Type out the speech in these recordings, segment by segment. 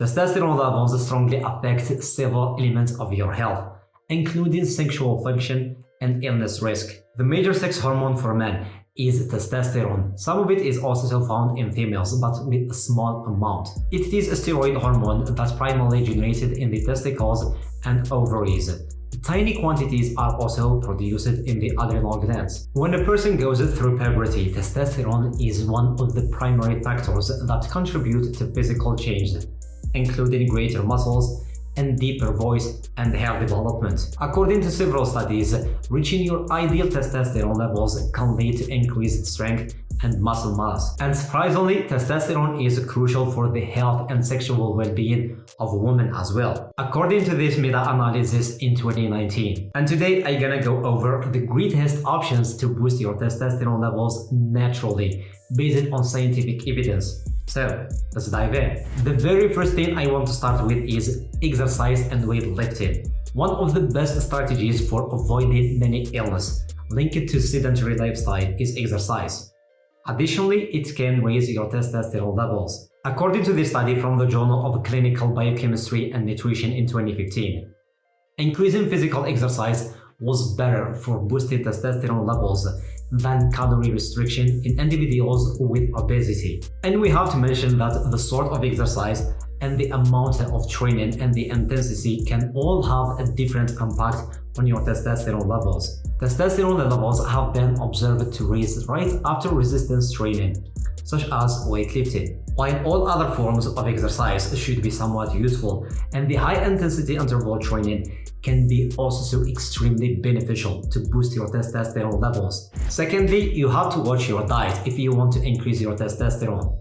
Testosterone levels strongly affect several elements of your health, including sexual function and illness risk. The major sex hormone for men is testosterone. Some of it is also found in females, but with a small amount. It is a steroid hormone that's primarily generated in the testicles and ovaries. Tiny quantities are also produced in the adrenal glands. When a person goes through puberty, testosterone is one of the primary factors that contribute to physical change, including greater muscles and deeper voice and hair development. According to several studies, reaching your ideal testosterone levels can lead to increased strength and muscle mass. And surprisingly, testosterone is crucial for the health and sexual well-being of women as well, according to this meta-analysis in 2019. And today I'm gonna go over the greatest options to boost your testosterone levels naturally, based on scientific evidence. So, let's dive in. The very first thing I want to start with is exercise and weightlifting. One of the best strategies for avoiding many illnesses linked to sedentary lifestyle is exercise. Additionally, it can raise your testosterone levels. According to this study from the Journal of Clinical Biochemistry and Nutrition in 2015, increasing physical exercise was better for boosting testosterone levels than calorie restriction in individuals with obesity. And we have to mention that the sort of exercise and the amount of training and the intensity can all have a different impact on your testosterone levels. Testosterone levels have been observed to rise right after resistance training, such as weightlifting. While all other forms of exercise should be somewhat useful, and the high-intensity interval training can be also extremely beneficial to boost your testosterone levels. Secondly, you have to watch your diet if you want to increase your testosterone,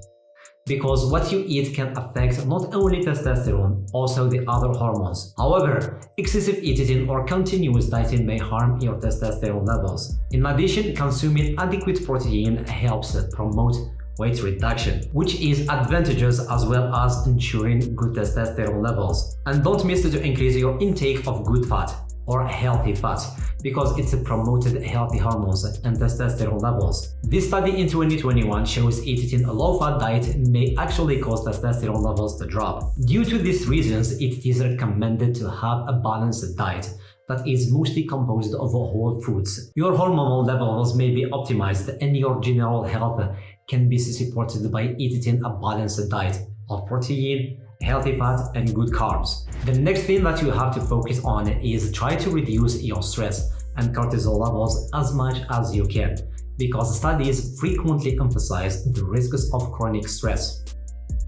because what you eat can affect not only testosterone, also the other hormones. However, excessive eating or continuous dieting may harm your testosterone levels. In addition, consuming adequate protein helps promote weight reduction, which is advantageous as well as ensuring good testosterone levels. And don't miss to increase your intake of good fat or healthy fat, because it's promoted healthy hormones and testosterone levels. This study in 2021 shows eating a low-fat diet may actually cause testosterone levels to drop. Due to these reasons, it is recommended to have a balanced diet that is mostly composed of whole foods. Your hormonal levels may be optimized and your general health can be supported by eating a balanced diet of protein, healthy fat, and good carbs. The next thing that you have to focus on is try to reduce your stress and cortisol levels as much as you can, because studies frequently emphasize the risks of chronic stress,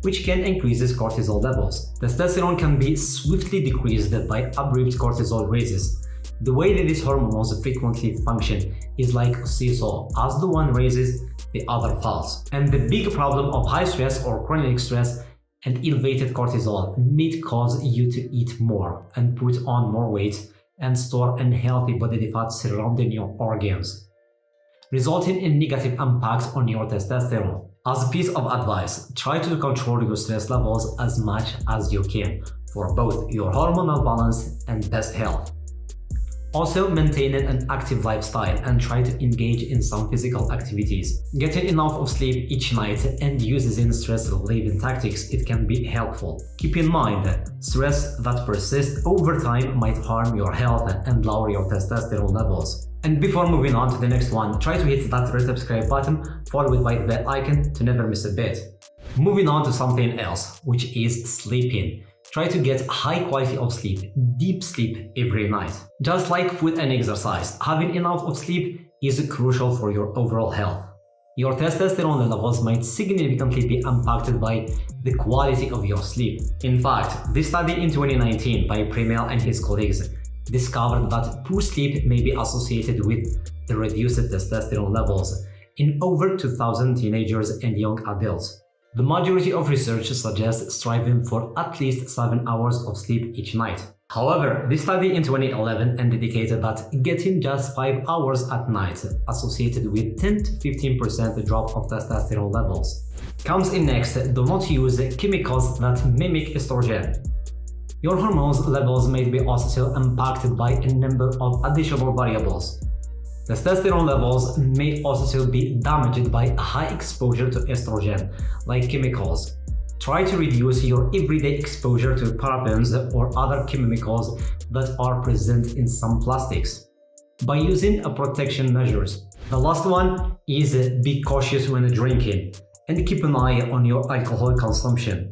which can increase cortisol levels. Testosterone can be swiftly decreased by abrupt cortisol raises. The way that these hormones frequently function is like a seesaw. As the one raises, the other falls. And the big problem of high stress or chronic stress and elevated cortisol may cause you to eat more and put on more weight and store unhealthy body fat surrounding your organs, resulting in negative impacts on your testosterone. As a piece of advice, try to control your stress levels as much as you can for both your hormonal balance and best health. Also, maintain an active lifestyle and try to engage in some physical activities. Getting enough of sleep each night and using stress relieving tactics, it can be helpful. Keep in mind that stress that persists over time might harm your health and lower your testosterone levels. And before moving on to the next one, try to hit that red subscribe button followed by the bell icon to never miss a bit. Moving on to something else, which is sleeping. Try to get high quality of sleep, deep sleep every night. Just like food and exercise, having enough of sleep is crucial for your overall health. Your testosterone levels might significantly be impacted by the quality of your sleep. In fact, this study in 2019 by Primel and his colleagues discovered that poor sleep may be associated with the reduced testosterone levels in over 2,000 teenagers and young adults. The majority of research suggests striving for at least 7 hours of sleep each night. However, this study in 2011 indicated that getting just 5 hours at night associated with 10 to 15% drop of testosterone levels. Comes in next, do not use chemicals that mimic estrogen. Your hormones levels may be also impacted by a number of additional variables. Testosterone levels may also be damaged by high exposure to estrogen, like chemicals, Try to reduce your everyday exposure to parabens or other chemicals that are present in some plastics by using protection measures. The last one is be cautious when drinking and keep an eye on your alcohol consumption,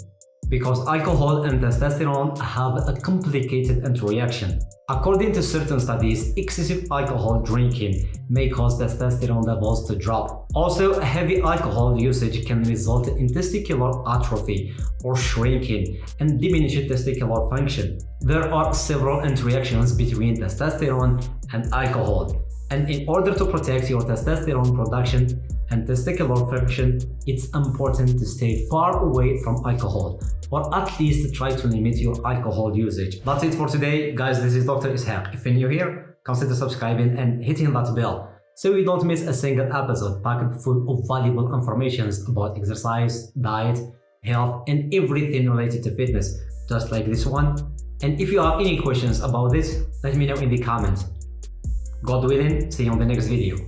because alcohol and testosterone have a complicated interaction. According to certain studies, excessive alcohol drinking may cause testosterone levels to drop. Also, heavy alcohol usage can result in testicular atrophy or shrinking and diminished testicular function. There are several interactions between testosterone and alcohol, and in order to protect your testosterone production and testicular function, it's important to stay far away from alcohol, or at least try to limit your alcohol usage. That's it for today, guys. This is Dr. Ishak. If you're new here, consider subscribing and hitting that bell so you don't miss a single episode packed full of valuable information about exercise, diet, health, and everything related to fitness, just like this one. And if you have any questions about this, let me know in the comments. God willing, see you on the next video.